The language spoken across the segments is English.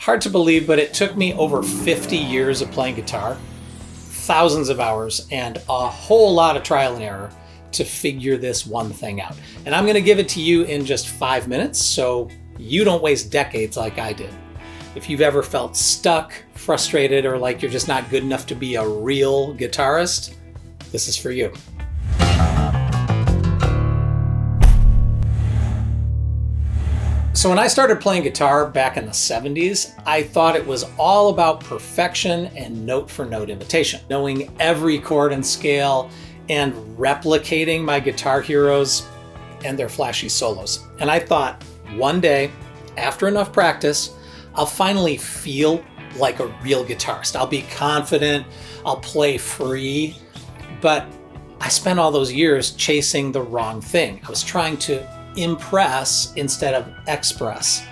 Hard to believe, but it took me over 50 years of playing guitar, thousands of hours, and a whole lot of trial and error to figure this one thing out. And I'm gonna give it to you in just 5 minutes so you don't waste decades like I did. If you've ever felt stuck, frustrated, or like you're just not good enough to be a real guitarist, this is for you. So when I started playing guitar back in the 70s, I thought it was all about perfection and note for note imitation, knowing every chord and scale and replicating my guitar heroes and their flashy solos. And I thought one day, after enough practice, I'll finally feel like a real guitarist. I'll be confident, I'll play free, but I spent all those years chasing the wrong thing. I was trying to impress instead of express.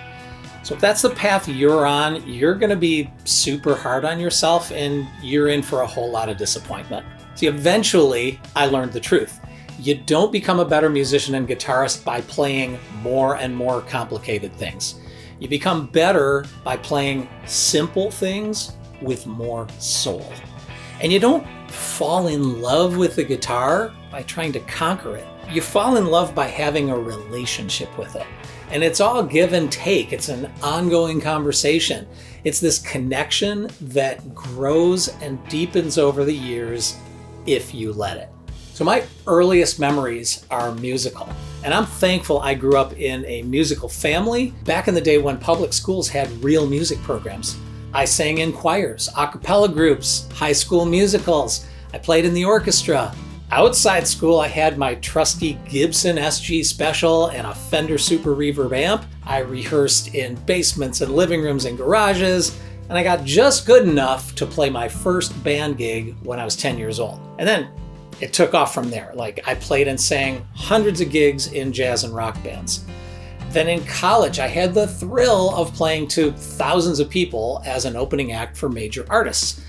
So if that's the path you're on, you're gonna be super hard on yourself and you're in for a whole lot of disappointment. See, eventually I learned the truth. You don't become a better musician and guitarist by playing more and more complicated things. You become better by playing simple things with more soul. And you don't fall in love with the guitar by trying to conquer it. You fall in love by having a relationship with it. And it's all give and take. It's an ongoing conversation. It's this connection that grows and deepens over the years if you let it. So my earliest memories are musical. And I'm thankful I grew up in a musical family back in the day when public schools had real music programs. I sang in choirs, a cappella groups, high school musicals. I played in the orchestra. Outside school, I had my trusty Gibson SG Special and a Fender Super Reverb amp. I rehearsed in basements and living rooms and garages, and I got just good enough to play my first band gig when I was 10 years old. And then it took off from there. Like, I played and sang hundreds of gigs in jazz and rock bands. Then in college, I had the thrill of playing to thousands of people as an opening act for major artists.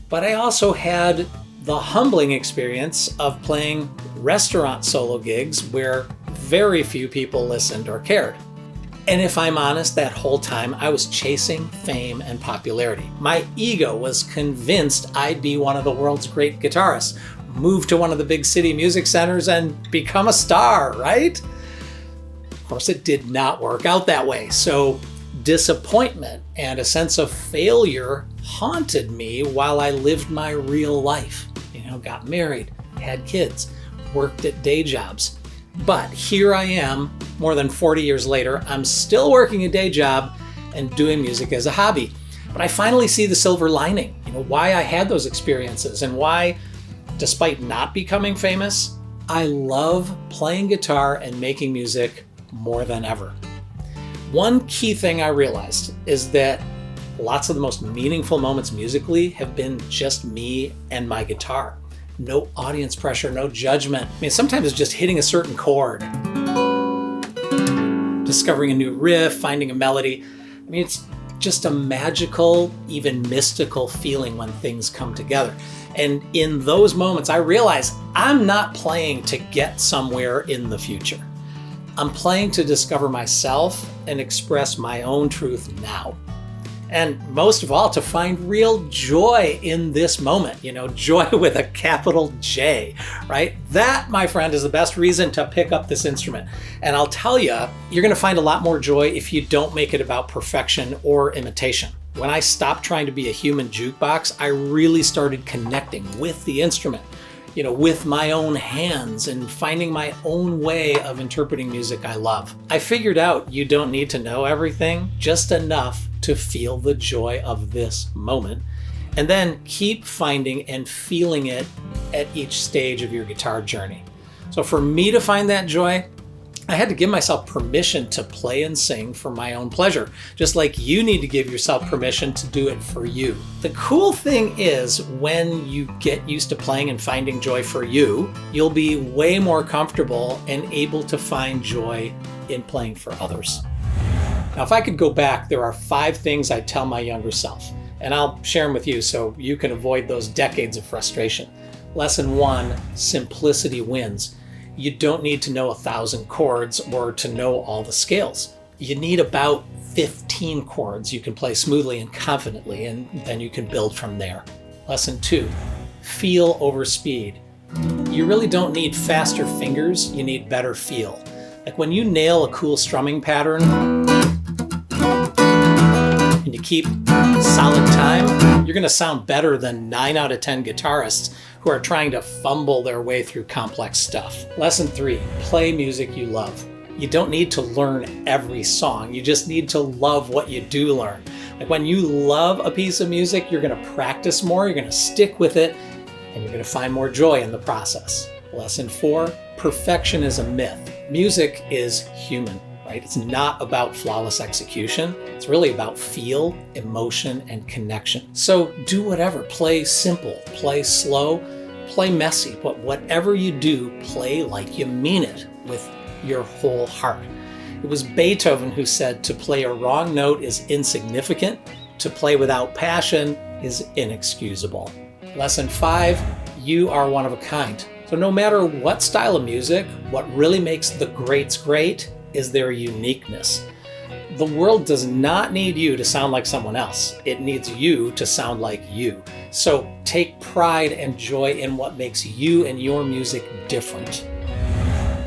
But I also had the humbling experience of playing restaurant solo gigs where very few people listened or cared. And if I'm honest, that whole time I was chasing fame and popularity. My ego was convinced I'd be one of the world's great guitarists, move to one of the big city music centers and become a star, right? Of course, it did not work out that way. So disappointment and a sense of failure haunted me while I lived my real life. Got married, had kids, worked at day jobs. But here I am, more than 40 years later, I'm still working a day job and doing music as a hobby. But I finally see the silver lining, why I had those experiences and why, despite not becoming famous, I love playing guitar and making music more than ever. One key thing I realized is that lots of the most meaningful moments musically have been just me and my guitar. No audience pressure, no judgment. I mean, sometimes it's just hitting a certain chord, discovering a new riff, finding a melody. I mean, it's just a magical, even mystical feeling when things come together. And in those moments, I realize I'm not playing to get somewhere in the future. I'm playing to discover myself and express my own truth now. And most of all, to find real joy in this moment, joy with a capital J, right? That, my friend, is the best reason to pick up this instrument. And I'll tell you, you're gonna find a lot more joy if you don't make it about perfection or imitation. When I stopped trying to be a human jukebox, I really started connecting with the instrument, with my own hands and finding my own way of interpreting music I love. I figured out you don't need to know everything, just enough to feel the joy of this moment, and then keep finding and feeling it at each stage of your guitar journey. So for me to find that joy, I had to give myself permission to play and sing for my own pleasure, just like you need to give yourself permission to do it for you. The cool thing is, when you get used to playing and finding joy for you, you'll be way more comfortable and able to find joy in playing for others. Now, if I could go back, there are 5 things I'd tell my younger self, and I'll share them with you so you can avoid those decades of frustration. Lesson 1, simplicity wins. You don't need to know 1,000 chords or to know all the scales. You need about 15. routine chords you can play smoothly and confidently, and then you can build from there. Lesson 2, feel over speed. You really don't need faster fingers, you need better feel. Like when you nail a cool strumming pattern and you keep solid time, you're gonna sound better than 9 out of 10 guitarists who are trying to fumble their way through complex stuff. Lesson 3, play music you love. You don't need to learn every song, you just need to love what you do learn. Like when you love a piece of music, you're gonna practice more, you're gonna stick with it, and you're gonna find more joy in the process. Lesson 4, perfection is a myth. Music is human, right? It's not about flawless execution. It's really about feel, emotion, and connection. So do whatever, play simple, play slow, play messy, but whatever you do, play like you mean it with your whole heart. It was Beethoven who said to play a wrong note is insignificant, to play without passion is inexcusable. Lesson 5, you are one of a kind. So no matter what style of music, what really makes the greats great is their uniqueness. The world does not need you to sound like someone else. It needs you to sound like you. So take pride and joy in what makes you and your music different.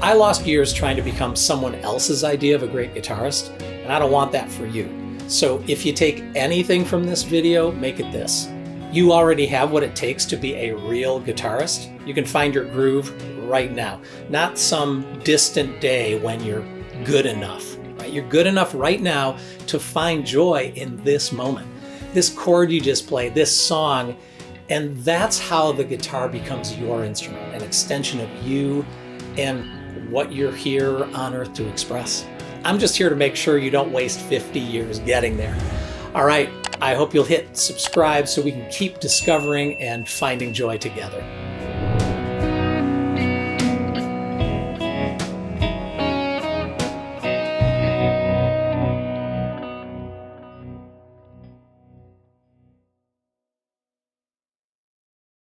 I lost years trying to become someone else's idea of a great guitarist, and I don't want that for you. So if you take anything from this video, make it this. You already have what it takes to be a real guitarist. You can find your groove right now, not some distant day when you're good enough. Right? You're good enough right now to find joy in this moment. This chord you just played, this song, and that's how the guitar becomes your instrument, an extension of you and what you're here on earth to express. I'm just here to make sure you don't waste 50 years getting there. All right, I hope you'll hit subscribe so we can keep discovering and finding joy together.